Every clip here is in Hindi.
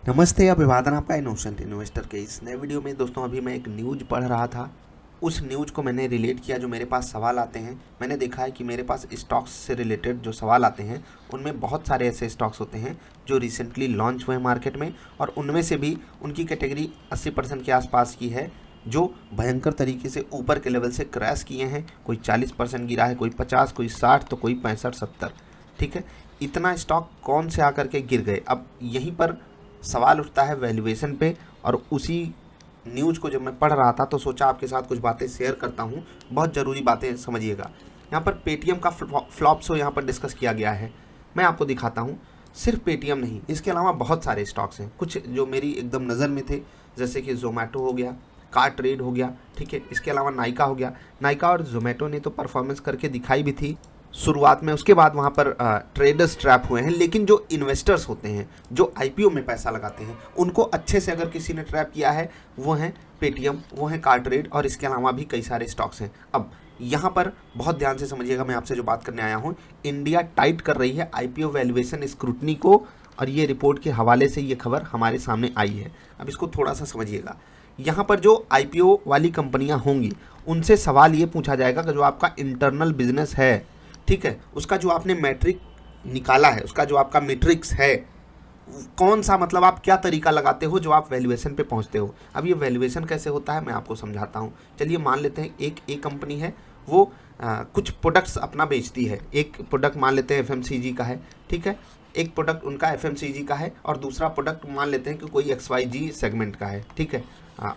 नमस्ते, अभिवादन आपका इनोसेंट इन्वेस्टर के इस नए वीडियो में। दोस्तों, अभी मैं एक न्यूज़ पढ़ रहा था। उस न्यूज़ को मैंने रिलेट किया जो मेरे पास सवाल आते हैं। मैंने देखा है कि मेरे पास स्टॉक्स से रिलेटेड जो सवाल आते हैं उनमें बहुत सारे ऐसे स्टॉक्स होते हैं जो रिसेंटली लॉन्च हुए हैं मार्केट में, और उनमें से भी उनकी कैटेगरी 80% के आसपास की है जो भयंकर तरीके से ऊपर के लेवल से क्रैश किए हैं। कोई 40% गिरा है, कोई 50, कोई 60, तो कोई 65-70। ठीक है, इतना स्टॉक कौन से आकर के गिर गए? अब यहीं पर सवाल उठता है वैल्यूएशन पे। और उसी न्यूज़ को जब मैं पढ़ रहा था तो सोचा आपके साथ कुछ बातें शेयर करता हूँ, बहुत ज़रूरी बातें, समझिएगा। यहाँ पर पेटीएम का फ्लॉप शो यहाँ पर डिस्कस किया गया है। मैं आपको दिखाता हूँ, सिर्फ पेटीएम नहीं, इसके अलावा बहुत सारे स्टॉक्स हैं। कुछ जो मेरी एकदम नज़र में थे, जैसे कि जोमेटो हो गया, कार ट्रेड हो गया, ठीक है, इसके अलावा नाइका हो गया। नाइका और जोमेटो ने तो परफॉर्मेंस करके दिखाई भी थी शुरुआत में, उसके बाद वहाँ पर ट्रेडर्स ट्रैप हुए हैं। लेकिन जो इन्वेस्टर्स होते हैं, जो आईपीओ में पैसा लगाते हैं, उनको अच्छे से अगर किसी ने ट्रैप किया है वो हैं पेटीएम, वो हैं कार ट्रेड, और इसके अलावा भी कई सारे स्टॉक्स हैं। अब यहाँ पर बहुत ध्यान से समझिएगा, मैं आपसे जो बात करने आया हूँ, इंडिया टाइट कर रही है आईपीओ वैल्यूएशन स्क्रूटनी को, और ये रिपोर्ट के हवाले से ये खबर हमारे सामने आई है। अब इसको थोड़ा सा समझिएगा। यहाँ पर जो आईपीओ वाली कंपनियाँ होंगी उनसे सवाल ये पूछा जाएगा कि जो आपका इंटरनल बिजनेस है, ठीक है, उसका जो आपने मैट्रिक निकाला है, उसका जो आपका मैट्रिक्स है, कौन सा, मतलब आप क्या तरीका लगाते हो जो आप वैल्यूएशन पे पहुंचते हो। अब ये वैल्यूएशन कैसे होता है मैं आपको समझाता हूँ। चलिए मान लेते हैं एक कंपनी है, वो कुछ प्रोडक्ट्स अपना बेचती है। एक प्रोडक्ट मान लेते हैं एफएमसीजी का है, ठीक है, एक प्रोडक्ट उनका एफएमसीजी का है, और दूसरा प्रोडक्ट मान लेते हैं कि कोई एक्सवाईजी सेगमेंट का है, ठीक है,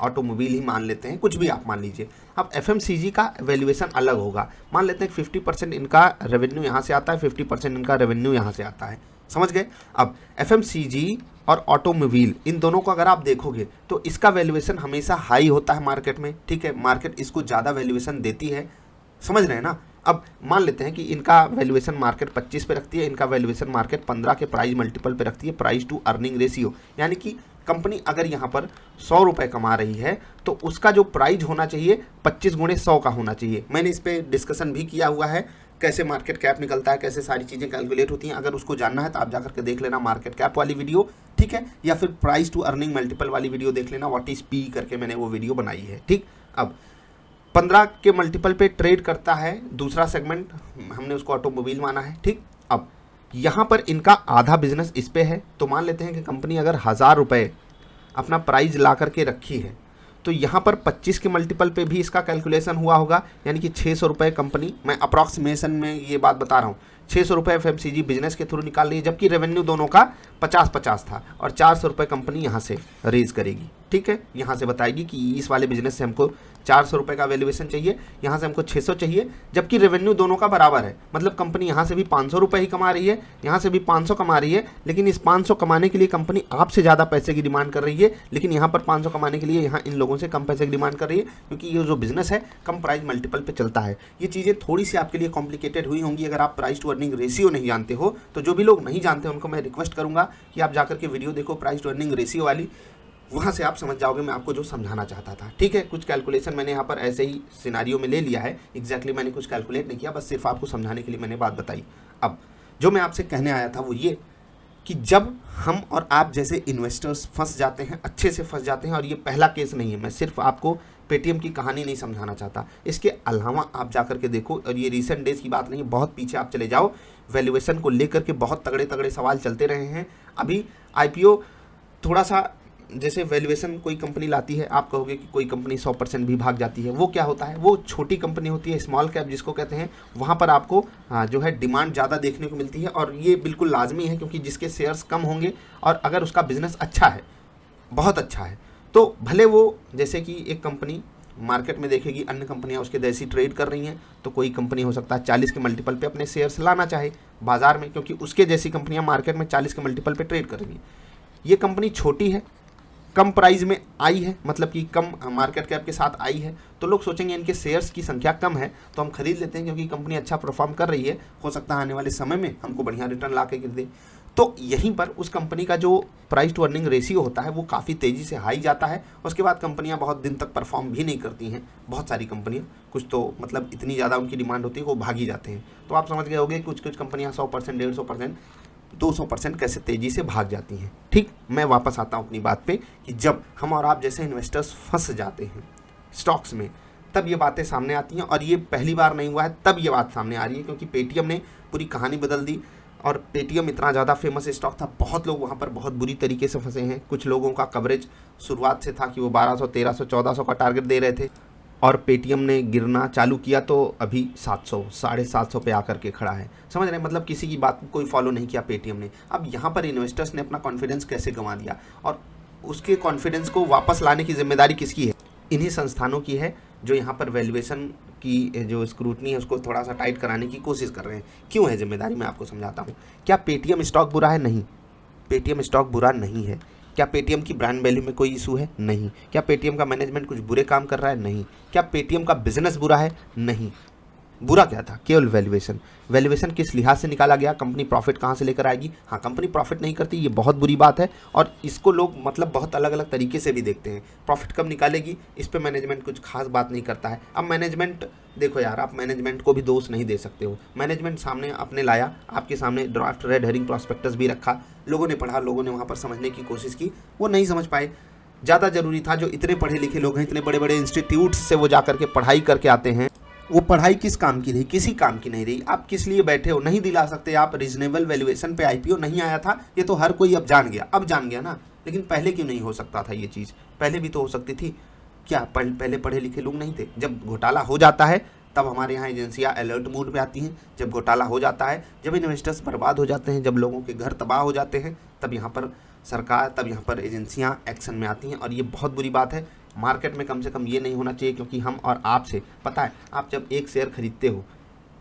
ऑटोमोबाइल ही मान लेते हैं, कुछ भी आप मान लीजिए। अब एफएमसीजी का वैल्यूएशन अलग होगा। मान लेते हैं 50% इनका रेवेन्यू यहाँ से आता है, 50% इनका रेवेन्यू यहाँ से आता है, समझ गए। अब एफएमसीजी और ऑटोमोबाइल, इन दोनों को अगर आप देखोगे तो इसका वैल्यूएशन हमेशा हाई होता है मार्केट में, ठीक है, मार्केट इसको ज़्यादा वैल्यूएशन देती है, समझ रहे हैं ना। अब मान लेते हैं कि इनका वैल्यूएशन मार्केट 25 पे रखती है, इनका वैल्यूएशन मार्केट 15 के प्राइस मल्टीपल पे रखती है, प्राइस टू अर्निंग रेशियो। यानी कि कंपनी अगर यहाँ पर 100 रुपये कमा रही है तो उसका जो प्राइस होना चाहिए 25 गुणे 100 का होना चाहिए। मैंने इस पर डिस्कशन भी किया हुआ है, कैसे मार्केट कैप निकलता है, कैसे सारी चीज़ें कैलकुलेट होती हैं। अगर उसको जानना है तो आप जाकर के देख लेना मार्केट कैप वाली वीडियो, ठीक है, या फिर प्राइस टू अर्निंग मल्टीपल वाली वीडियो देख लेना, व्हाट इज पी करके मैंने वो वीडियो बनाई है, ठीक। अब 15 के मल्टीपल पे ट्रेड करता है दूसरा सेगमेंट, हमने उसको ऑटोमोबाइल माना है, ठीक। अब यहाँ पर इनका आधा बिजनेस इस पे है, तो मान लेते हैं कि कंपनी अगर 1000 रुपये अपना प्राइस ला करके रखी है, तो यहाँ पर 25 के मल्टीपल पे भी इसका कैलकुलेशन हुआ होगा, यानी कि 600 रुपये कंपनी, मैं अप्रॉक्सीमेशन में ये बात बता रहा हूँ, 600 रुपये एफएमसीजी बिजनेस के थ्रू निकाल रही है, जबकि रेवेन्यू दोनों का 50-50 था, और 400 रुपये कंपनी यहाँ से रेज करेगी, ठीक है। यहाँ से बताएगी कि इस वाले बिजनेस से हमको 400 रुपये का वैल्यूएशन चाहिए, यहाँ से हमको 600 चाहिए, जबकि रेवेन्यू दोनों का बराबर है। मतलब कंपनी यहाँ से भी 500 रुपये ही कमा रही है, यहाँ से भी 500 कमा रही है, लेकिन इस 500 कमाने के लिए कंपनी आपसे ज़्यादा पैसे की डिमांड कर रही है, लेकिन यहाँ पर 500 कमाने के लिए यहाँ इन लोगों से कम पैसे की डिमांड कर रही है, क्योंकि ये जो बिजनेस है कम प्राइस मल्टीपल पे चलता है। ये चीज़ें थोड़ी सी आपके लिए कॉम्प्लिकेटेड हुई होंगी अगर आप प्राइस टू अर्निंग रेशियो नहीं जानते हो। तो जो भी लोग नहीं जानते उनको मैं रिक्वेस्ट करूँगा कि आप जाकर के वीडियो देखो प्राइस टू अर्निंग रेशियो वाली, वहाँ से आप समझ जाओगे मैं आपको जो समझाना चाहता था, ठीक है। कुछ कैलकुलेशन मैंने यहाँ पर ऐसे ही सिनारियो में ले लिया है, एग्जैक्टली मैंने कुछ कैलकुलेट नहीं किया, बस सिर्फ आपको समझाने के लिए मैंने बात बताई। अब जो मैं आपसे कहने आया था वो ये कि जब हम और आप जैसे इन्वेस्टर्स फंस जाते हैं, अच्छे से फंस जाते हैं, और ये पहला केस नहीं है, मैं सिर्फ आपको पेटीएम की कहानी नहीं समझाना चाहता, इसके अलावा आप जाकर के देखो, और ये रिसेंट डेज की बात नहीं, बहुत पीछे आप चले जाओ, वैल्यूएशन को लेकर के बहुत तगड़े तगड़े सवाल चलते रहे हैं। अभी आईपीओ थोड़ा सा, जैसे वैल्यूएशन कोई कंपनी लाती है, आप कहोगे कि कोई कंपनी 100% भी भाग जाती है, वो क्या होता है, वो छोटी कंपनी होती है, स्मॉल कैप जिसको कहते हैं, वहाँ पर आपको जो है डिमांड ज़्यादा देखने को मिलती है, और ये बिल्कुल लाजमी है, क्योंकि जिसके शेयर्स कम होंगे और अगर उसका बिजनेस अच्छा है, बहुत अच्छा है, तो भले वो, जैसे कि एक कंपनी मार्केट में देखेगी अन्य कंपनियां उसके जैसी ट्रेड कर रही हैं, तो कोई कंपनी हो सकता है 40 के मल्टीपल पे अपने शेयर्स लाना चाहे बाजार में, क्योंकि उसके जैसी कंपनियां मार्केट में 40 के मल्टीपल पे ट्रेड कर रही हैं। ये कंपनी छोटी है, कम प्राइस में आई है, मतलब कि कम मार्केट कैप के साथ आई है, तो लोग सोचेंगे इनके शेयर्स की संख्या कम है तो हम खरीद लेते हैं, क्योंकि कंपनी अच्छा परफॉर्म कर रही है, हो सकता है आने वाले समय में हमको बढ़िया रिटर्न ला के गिर दे। तो यहीं पर उस कंपनी का जो प्राइस टू अर्निंग रेशियो होता है वो काफ़ी तेज़ी से हाई जाता है। उसके बाद कंपनियां बहुत दिन तक परफॉर्म भी नहीं करती हैं, बहुत सारी कंपनियां, कुछ तो मतलब इतनी ज़्यादा उनकी डिमांड होती है वो भाग ही जाते हैं। तो आप समझ गए होंगे कुछ कुछ कंपनियां 100%, 150% 200% कैसे तेज़ी से भाग जाती हैं। ठीक, मैं वापस आता हूँ अपनी बात पे कि जब हम और आप जैसे इन्वेस्टर्स फंस जाते हैं स्टॉक्स में, तब ये बातें सामने आती हैं। और ये पहली बार नहीं हुआ है, तब ये बात सामने आ रही है क्योंकि पेटीएम ने पूरी कहानी बदल दी। और पेटीएम इतना ज़्यादा फेमस स्टॉक था, बहुत लोग वहाँ पर बहुत बुरी तरीके से फंसे हैं। कुछ लोगों का कवरेज शुरुआत से था कि वो 1200, 1300, 1400 का टारगेट दे रहे थे, और पेटीएम ने गिरना चालू किया तो अभी 700, 750 पे आकर के खड़ा है। समझ रहे हैं, मतलब किसी की बात कोई फॉलो नहीं किया पेटीएम ने। अब यहाँ पर इन्वेस्टर्स ने अपना कॉन्फिडेंस कैसे गंवा दिया, और उसके कॉन्फिडेंस को वापस लाने की जिम्मेदारी किसकी है? इन्हीं संस्थानों की है जो यहाँ पर वैल्यूएशन की जो स्क्रूटनी है उसको थोड़ा सा टाइट कराने की कोशिश कर रहे हैं। क्यों है जिम्मेदारी, मैं आपको समझाता हूँ। क्या पेटीएम स्टॉक बुरा है? नहीं, पेटीएम स्टॉक बुरा नहीं है। क्या पेटीएम की ब्रांड वैल्यू में कोई इशू है? नहीं। क्या पेटीएम का मैनेजमेंट कुछ बुरे काम कर रहा है? नहीं। क्या पेटीएम का बिजनेस बुरा है? नहीं। बुरा क्या था? केवल वैल्यूएशन। वैल्यूएशन किस लिहाज से निकाला गया? कंपनी प्रॉफिट कहाँ से लेकर आएगी? हाँ, कंपनी प्रॉफिट नहीं करती, ये बहुत बुरी बात है, और इसको लोग मतलब बहुत अलग अलग तरीके से भी देखते हैं। प्रॉफिट कब निकालेगी, इस पर मैनेजमेंट कुछ खास बात नहीं करता है। अब मैनेजमेंट देखो यार, आप मैनेजमेंट को भी दोष नहीं दे सकते हो। मैनेजमेंट सामने आपने लाया, आपके सामने ड्राफ्ट रेड हेरिंग प्रॉस्पेक्टस भी रखा, लोगों ने पढ़ा, लोगों ने वहाँ पर समझने की कोशिश की, वो नहीं समझ पाए। ज़्यादा ज़रूरी था, जो इतने पढ़े लिखे लोग हैं, इतने बड़े बड़े इंस्टीट्यूट्स से वो जा करके पढ़ाई करके आते हैं, वो पढ़ाई किस काम की रही? किसी काम की नहीं रही। आप किस लिए बैठे हो? नहीं दिला सकते आप रीजनेबल वैल्यूएशन पे आईपीओ नहीं आया था, ये तो हर कोई अब जान गया। अब जान गया ना, लेकिन पहले क्यों नहीं हो सकता था ये चीज़? पहले भी तो हो सकती थी। क्या पहले पढ़े लिखे लोग नहीं थे? जब घोटाला हो जाता है तब हमारे यहाँ एजेंसियाँ अलर्ट मोड पे आती हैं। जब घोटाला हो जाता है, जब इन्वेस्टर्स बर्बाद हो जाते हैं, जब लोगों के घर तबाह हो जाते हैं, तब यहाँ पर सरकार, तब यहाँ पर एजेंसियाँ एक्शन में आती हैं। और ये बहुत बुरी बात है। मार्केट में कम से कम ये नहीं होना चाहिए, क्योंकि हम और आपसे, पता है, आप जब एक शेयर खरीदते हो,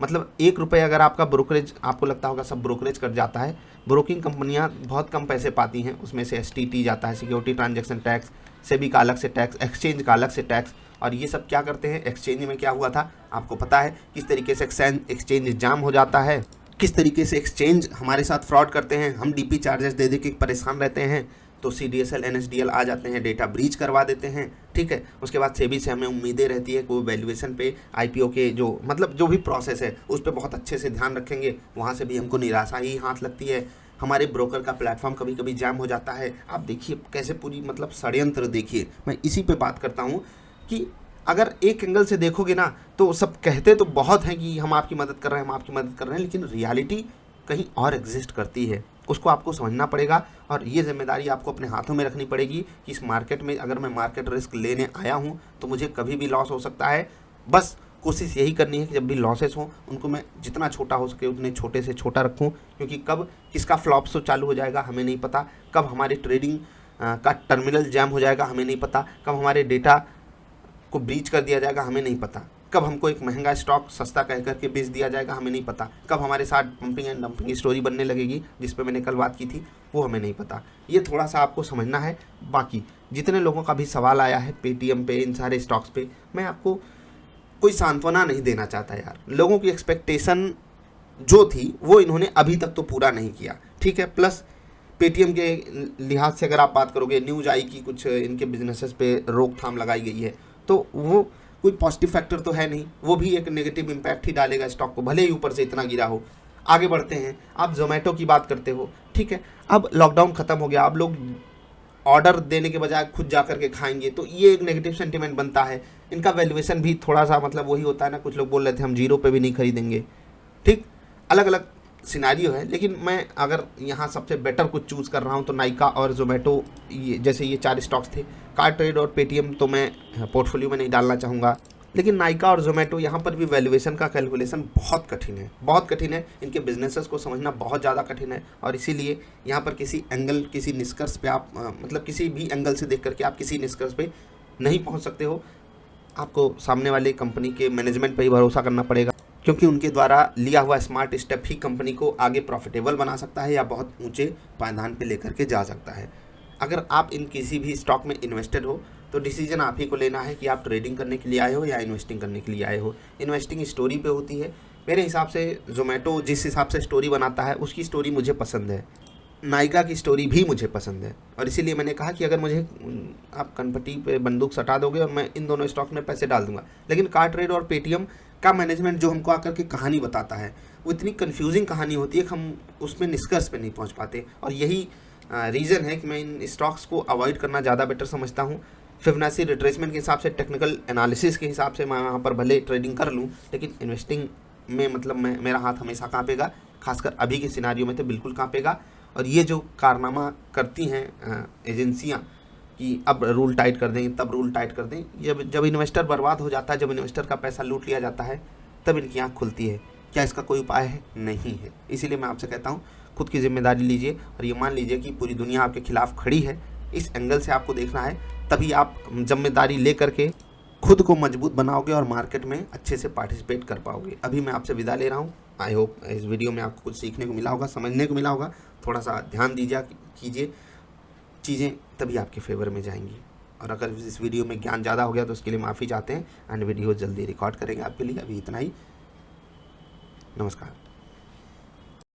मतलब 1 रुपये अगर आपका ब्रोकरेज, आपको लगता होगा सब ब्रोकरेज कट जाता है। ब्रोकिंग कंपनियां बहुत कम पैसे पाती हैं, उसमें से STT जाता है, सिक्योरिटी ट्रांजैक्शन टैक्स, सेबी का अलग से टैक्स, एक्सचेंज का अलग से टैक्स। और ये सब क्या करते हैं? एक्सचेंज में क्या हुआ था आपको पता है, किस तरीके से एक्सचेंज जाम हो जाता है, किस तरीके से एक्सचेंज हमारे साथ फ्रॉड करते हैं। हम DP चार्जेस दे दे के परेशान रहते हैं, तो CDSL NSDL आ जाते हैं, डेटा ब्रीच करवा देते हैं। ठीक है, उसके बाद सेबी से हमें उम्मीदें रहती है कि वो वैल्यूएशन पे IPO के जो मतलब जो भी प्रोसेस है उस पर बहुत अच्छे से ध्यान रखेंगे। वहाँ से भी हमको निराशा ही हाथ लगती है। हमारे ब्रोकर का प्लेटफॉर्म कभी कभी जैम हो जाता है। आप देखिए कैसे पूरी मतलब षड्यंत्र, देखिए मैं इसी पे बात करता हूँ कि अगर एक एंगल से देखोगे ना, तो सब कहते तो बहुत हैं कि हम आपकी मदद कर रहे हैं, हम आपकी मदद कर रहे हैं, लेकिन रियलिटी कहीं और एग्जिस्ट करती है। उसको आपको समझना पड़ेगा, और ये जिम्मेदारी आपको अपने हाथों में रखनी पड़ेगी कि इस मार्केट में अगर मैं मार्केट रिस्क लेने आया हूँ तो मुझे कभी भी लॉस हो सकता है। बस कोशिश यही करनी है कि जब भी लॉसेस हों उनको मैं जितना छोटा हो सके उतने छोटे से छोटा रखूँ, क्योंकि कब किसका फ्लॉप शो चालू हो जाएगा हमें नहीं पता, कब हमारे ट्रेडिंग का टर्मिनल जैम हो जाएगा हमें नहीं पता, कब हमारे डेटा को ब्रीच कर दिया जाएगा हमें नहीं पता, कब हमको एक महंगा स्टॉक सस्ता कह करके बेच दिया जाएगा हमें नहीं पता, कब हमारे साथ पंपिंग एंड डंपिंग स्टोरी बनने लगेगी जिस पे मैंने कल बात की थी, वो हमें नहीं पता। ये थोड़ा सा आपको समझना है। बाकी जितने लोगों का भी सवाल आया है पेटीएम पे, इन सारे स्टॉक्स पे, मैं आपको कोई सांत्वना नहीं देना चाहता यार। लोगों की एक्सपेक्टेशन जो थी वो इन्होंने अभी तक तो पूरा नहीं किया, ठीक है। प्लस पेटीएम के लिहाज से अगर आप बात करोगे, न्यूज़ आई कि कुछ इनके बिजनेसेस पे रोकथाम लगाई गई है, तो वो कोई पॉजिटिव फैक्टर तो है नहीं, वो भी एक नेगेटिव इम्पैक्ट ही डालेगा स्टॉक को, भले ही ऊपर से इतना गिरा हो। आगे बढ़ते हैं, आप जोमेटो की बात करते हो, ठीक है। अब लॉकडाउन ख़त्म हो गया, अब लोग ऑर्डर देने के बजाय खुद जा करके खाएंगे, तो ये एक नेगेटिव सेंटीमेंट बनता है। इनका वैल्यूएशन भी थोड़ा सा मतलब वही होता है ना, कुछ लोग बोल रहे थे हम 0 पे भी नहीं खरीदेंगे, ठीक। अलग अलग सिनारियो है, लेकिन मैं अगर यहाँ सबसे बेटर कुछ चूज़ कर रहा हूँ तो नाइका और जोमेटो, ये जैसे ये 4 स्टॉक्स थे। कार्टरेड और पेटीएम तो मैं पोर्टफोलियो में नहीं डालना चाहूँगा, लेकिन नाइका और जोमेटो यहाँ पर भी वैल्यूएशन का कैलकुलेशन बहुत कठिन है, बहुत कठिन है। इनके बिजनेसेस को समझना बहुत ज़्यादा कठिन है, और इसीलिए यहाँ पर किसी एंगल, किसी निष्कर्ष पे आप मतलब किसी भी एंगल से देख करके आप किसी निष्कर्ष पे नहीं पहुँच सकते हो। आपको सामने वाले कंपनी के मैनेजमेंट पर ही भरोसा करना पड़ेगा, क्योंकि उनके द्वारा लिया हुआ स्मार्ट स्टेप ही कंपनी को आगे प्रॉफिटेबल बना सकता है या बहुत ऊंचे पायदान पे लेकर के जा सकता है। अगर आप इन किसी भी स्टॉक में इन्वेस्टेड हो तो डिसीजन आप ही को लेना है कि आप ट्रेडिंग करने के लिए आए हो या इन्वेस्टिंग करने के लिए आए हो। इन्वेस्टिंग स्टोरी पे होती है। मेरे हिसाब से जोमेटो जिस हिसाब से स्टोरी बनाता है उसकी स्टोरी मुझे पसंद है, नायका की स्टोरी भी मुझे पसंद है, और इसीलिए मैंने कहा कि अगर मुझे आप कनपट्टी पे बंदूक सटा दोगे और मैं इन दोनों स्टॉक में पैसे डाल दूंगा। लेकिन कार्टरेड और पेटीएम का मैनेजमेंट जो हमको आकर के कहानी बताता है, वो इतनी कन्फ्यूजिंग कहानी होती है कि हम उसमें निष्कर्ष पे नहीं पहुंच पाते। और यही रीज़न है कि मैं इन स्टॉक्स को अवॉइड करना ज़्यादा बेटर समझता हूँ। फिबोनाची रिट्रेसमेंट के हिसाब से, टेक्निकल एनालिसिस के हिसाब से मैं वहाँ पर भले ट्रेडिंग कर लूँ, लेकिन इन्वेस्टिंग में मतलब मेरा हाथ हमेशा कांपेगा, खासकर अभी के सिनारियो में तो बिल्कुल कांपेगा। और ये जो कारनामा करती हैं एजेंसियाँ कि अब रूल टाइट कर दें, तब रूल टाइट कर दें, जब इन्वेस्टर बर्बाद हो जाता है, जब इन्वेस्टर का पैसा लूट लिया जाता है, तब इनकी आँख खुलती है। क्या इसका कोई उपाय है? नहीं है। इसीलिए मैं आपसे कहता हूँ, खुद की जिम्मेदारी लीजिए और ये मान लीजिए कि पूरी दुनिया आपके खिलाफ खड़ी है। इस एंगल से आपको देखना है, तभी आप जिम्मेदारी ले करके खुद को मजबूत बनाओगे और मार्केट में अच्छे से पार्टिसिपेट कर पाओगे। अभी मैं आपसे विदा ले रहा हूँ। आई होप इस वीडियो में आपको कुछ सीखने को मिला होगा, समझने को मिला होगा। थोड़ा सा ध्यान कीजिए चीज़ें, तभी आपके फेवर में जाएंगी। और अगर इस वीडियो में ज्ञान ज़्यादा हो गया तो उसके लिए माफ़ी चाहते हैं, एंड वीडियो जल्दी रिकॉर्ड करेंगे आपके लिए। अभी इतना ही, नमस्कार।